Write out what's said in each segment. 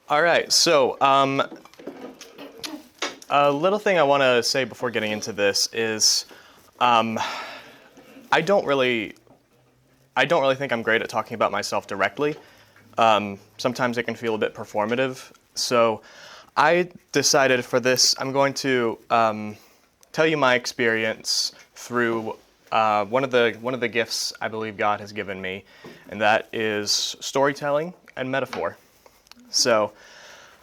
All right, so a little thing I want to say before getting into this is I don't really think I'm great at talking about myself directly. Sometimes it can feel a bit performative. So I decided for this I'm going to tell you my experience through one of the gifts I believe God has given me, and that is storytelling and metaphor. So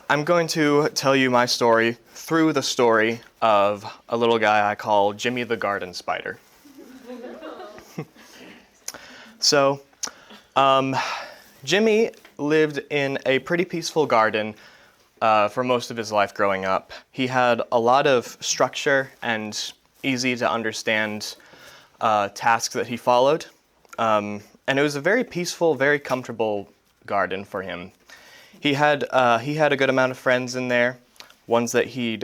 I'm going to tell you my story through the story of a little guy I call Jimmy the Garden Spider. So Jimmy lived in a pretty peaceful garden for most of his life growing up. He had a lot of structure and easy to understand tasks that he followed. And it was a very peaceful, very comfortable garden for him. He had a good amount of friends in there, ones that he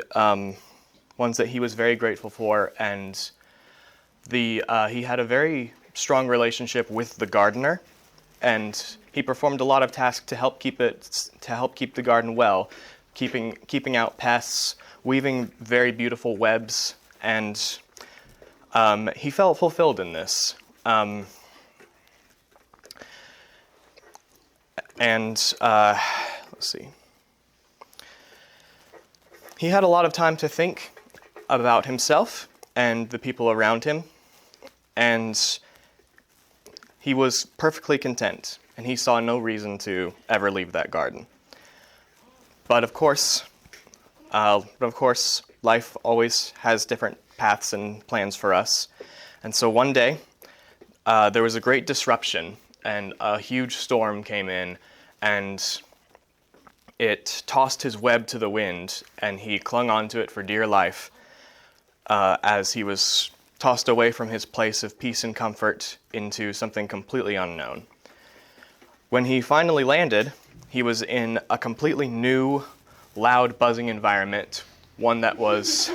was very grateful for, and he had a very strong relationship with the gardener, and he performed a lot of tasks to help keep the garden well, keeping out pests, weaving very beautiful webs, and he felt fulfilled in this. Let's see. He had a lot of time to think about himself and the people around him, and he was perfectly content, and he saw no reason to ever leave that garden. But of course, life always has different paths and plans for us. And so one day, there was a great disruption, and a huge storm came in, and it tossed his web to the wind, and he clung onto it for dear life as he was tossed away from his place of peace and comfort into something completely unknown. When he finally landed, he was in a completely new, loud, buzzing environment, one that was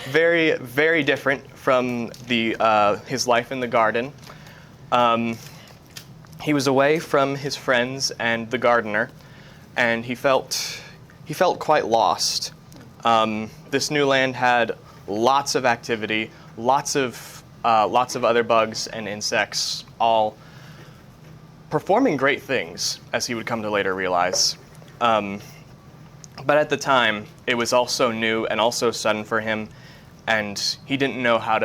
very, very different from his life in the garden. He was away from his friends and the gardener, and he felt quite lost. This new land had lots of activity, lots of other bugs and insects, all performing great things, as he would come to later realize. But at the time, it was also new and also sudden for him, and he didn't know how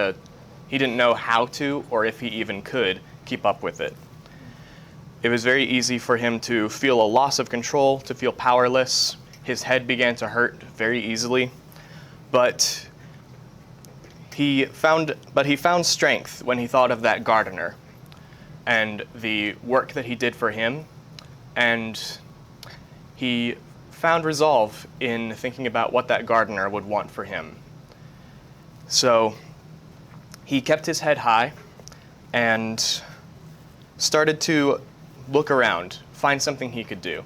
to, or if he even could, keep up with it. It was very easy for him to feel a loss of control, to feel powerless. His head began to hurt very easily, but he found strength when he thought of that gardener and the work that he did for him, and he found resolve in thinking about what that gardener would want for him. So he kept his head high and started to look around, find something he could do.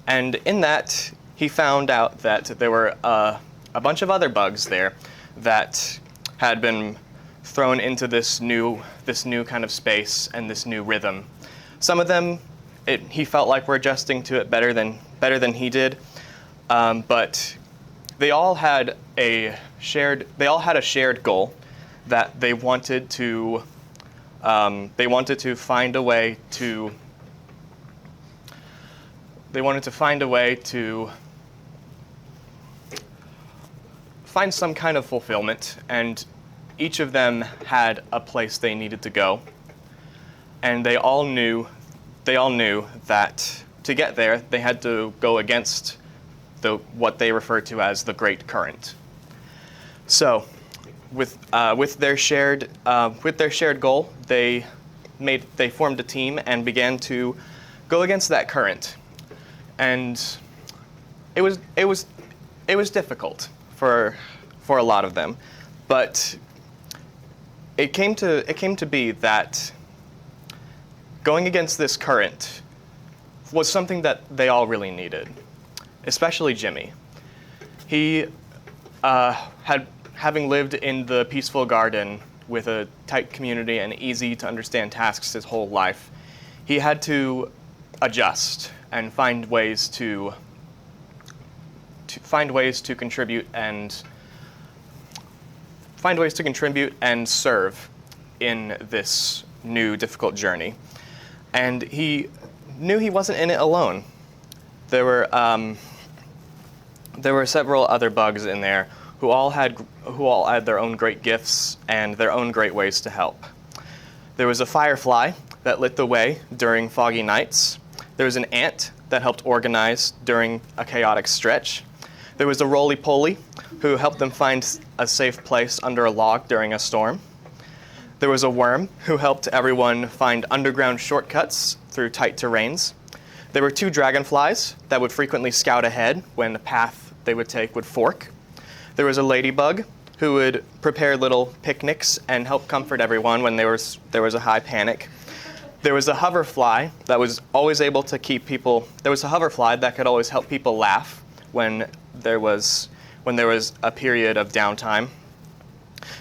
And in that, he found out that there were a bunch of other bugs there that had been thrown into this new kind of space and this new rhythm. Some of them, he felt like were adjusting to it better than he did, but they all had a shared goal that they wanted to find a way to find some kind of fulfillment, and each of them had a place they needed to go, and they all knew that to get there they had to go against what they referred to as the great current. So with their shared goal, they formed a team and began to go against that current, and it was difficult for a lot of them, but it came to be that going against this current was something that they all really needed, especially Jimmy. He having lived in the peaceful garden with a tight community and easy to understand tasks his whole life, he had to adjust and find ways to contribute and serve in this new difficult journey. And he knew he wasn't in it alone. There were several other bugs in there who all had their own great gifts and their own great ways to help. There was a firefly that lit the way during foggy nights. There was an ant that helped organize during a chaotic stretch. There was a roly-poly who helped them find a safe place under a log during a storm. There was a worm who helped everyone find underground shortcuts through tight terrains. There were 2 dragonflies that would frequently scout ahead when the path they would take would fork. There was a ladybug who would prepare little picnics and help comfort everyone when there was a high panic. There was a hoverfly that was always able to keep people. There was a hoverfly that could always help people laugh when there was a period of downtime.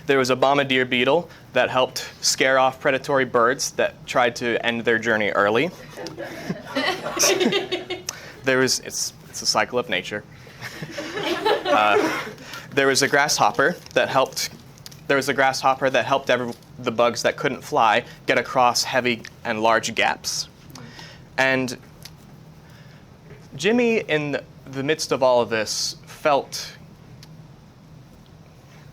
There was a bombardier beetle that helped scare off predatory birds that tried to end their journey early. It's a cycle of nature. There was a grasshopper that helped the bugs that couldn't fly get across heavy and large gaps. And Jimmy, in the midst of all of this,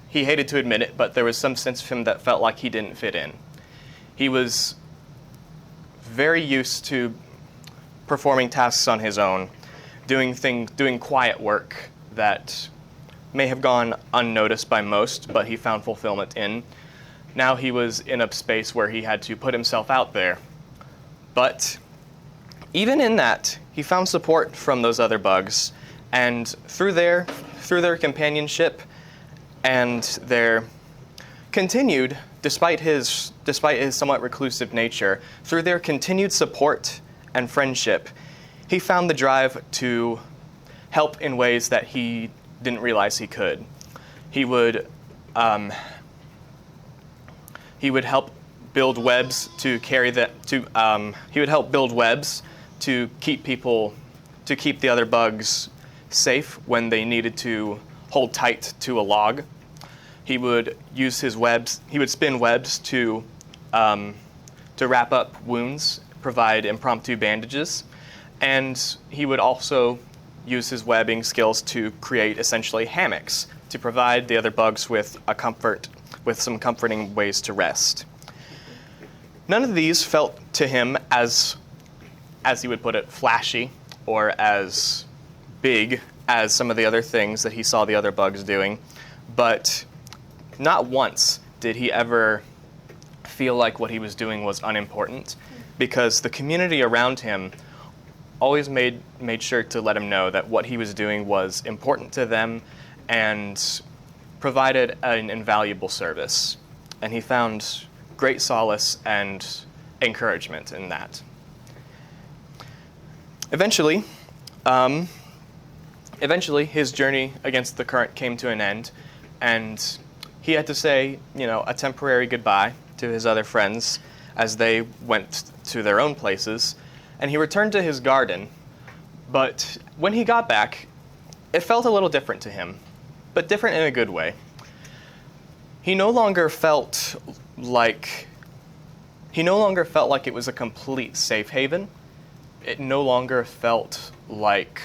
he hated to admit it, but there was some sense of him that felt like he didn't fit in. He was very used to performing tasks on his own, doing quiet work that may have gone unnoticed by most, but he found fulfillment in. Now he was in a space where he had to put himself out there. But even in that, he found support from those other bugs, and through their companionship and their continued, despite his somewhat reclusive nature, through their continued support and friendship, he found the drive to help in ways that he didn't realize he could. He would help build webs to keep the other bugs safe when they needed to hold tight to a log. He would use his webs. He would spin webs to wrap up wounds, provide impromptu bandages, and he would also use his webbing skills to create essentially hammocks to provide the other bugs with some comforting ways to rest. None of these felt to him as he would put it, flashy or as big as some of the other things that he saw the other bugs doing, but not once did he ever feel like what he was doing was unimportant, because the community around him always made sure to let him know that what he was doing was important to them and provided an invaluable service. And he found great solace and encouragement in that. Eventually, his journey against the current came to an end, and he had to say, a temporary goodbye to his other friends as they went to their own places, and he returned to his garden. But when he got back, it felt a little different to him, but different in a good way. He no longer felt like it was a complete safe haven. It no longer felt like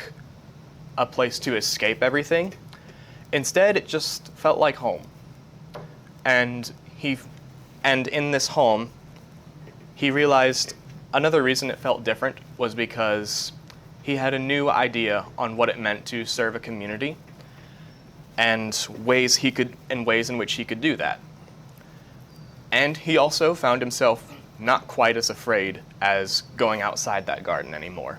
a place to escape everything. Instead, it just felt like home. And in this home, he realized another reason it felt different was because he had a new idea on what it meant to serve a community and ways in which he could do that. And he also found himself not quite as afraid as going outside that garden anymore.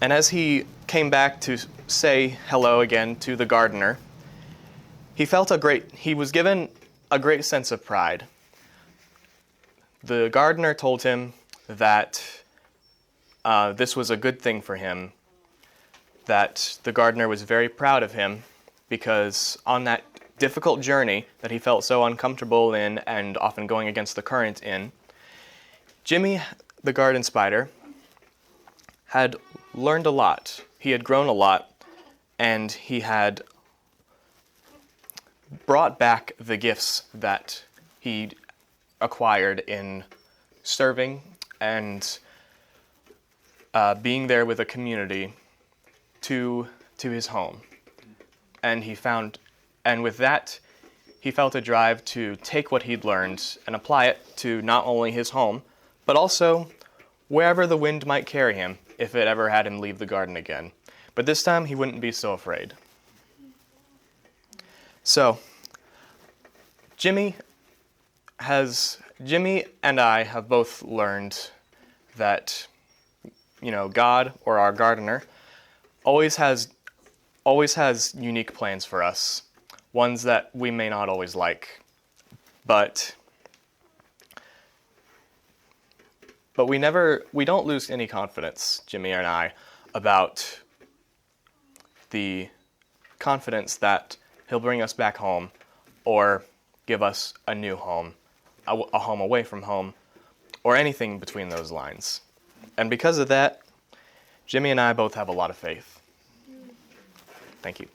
And as he came back to say hello again to the gardener, he was given a great sense of pride. The gardener told him that this was a good thing for him, that the gardener was very proud of him because on that difficult journey that he felt so uncomfortable in and often going against the current in, Jimmy, the garden spider, had learned a lot. He had grown a lot, and he had brought back the gifts that he acquired in serving and being there with a community to his home. And with that, he felt a drive to take what he'd learned and apply it to not only his home, but also wherever the wind might carry him if it ever had him leave the garden again. But this time, he wouldn't be so afraid. So, Jimmy and I have both learned that, God, or our gardener, always has unique plans for us, ones that we may not always like, but we don't lose any confidence, Jimmy and I, about the confidence that he'll bring us back home or give us a new home, a home away from home, or anything between those lines. And because of that, Jimmy and I both have a lot of faith. Thank you.